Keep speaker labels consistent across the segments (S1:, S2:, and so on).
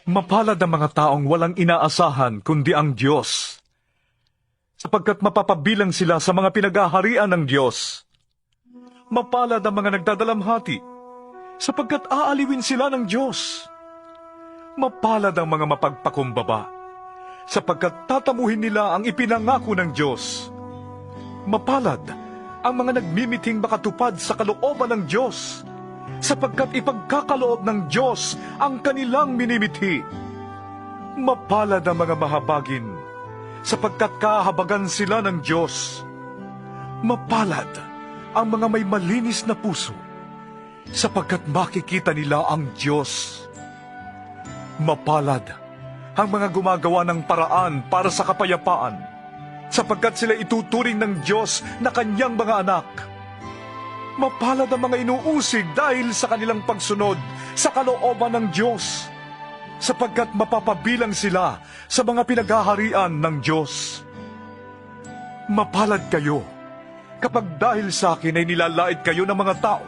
S1: Mapalad ang mga taong walang inaasahan kundi ang Diyos, sapagkat mapapabilang sila sa mga pinag-aharian ng Diyos. Mapalad ang mga nagdadalamhati, sapagkat aaliwin sila ng Diyos. Mapalad ang mga mapagpakumbaba, sapagkat tatamuhin nila ang ipinangako ng Diyos. Mapalad ang mga nagmimiting makatupad sa kalooban ng Diyos, sapagkat ipagkakaloob ng Diyos ang kanilang minimithi. Mapalad ang mga mahabagin, sapagkat kahabagan sila ng Diyos. Mapalad ang mga may malinis na puso, sapagkat makikita nila ang Diyos. Mapalad ang mga gumagawa ng paraan para sa kapayapaan, sapagkat sila ituturing ng Diyos na kanyang mga anak. Mapalad ang mga inuusig dahil sa kanilang pagsunod sa kalooban ng Diyos, sapagkat mapapabilang sila sa mga pinaghaharian ng Diyos. Mapalad kayo kapag dahil sa akin ay nilalait kayo ng mga tao,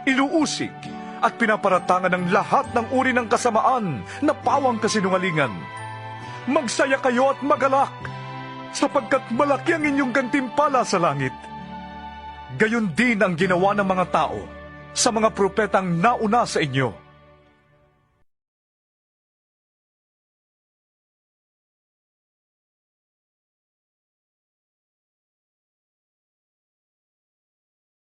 S1: inuusig at pinaparatangan ng lahat ng uri ng kasamaan na pawang kasinungalingan. Magsaya kayo at magalak, sapagkat malaki ang inyong gantimpala sa langit. Gayon din ang ginawa ng mga tao sa mga propetang nauna sa inyo.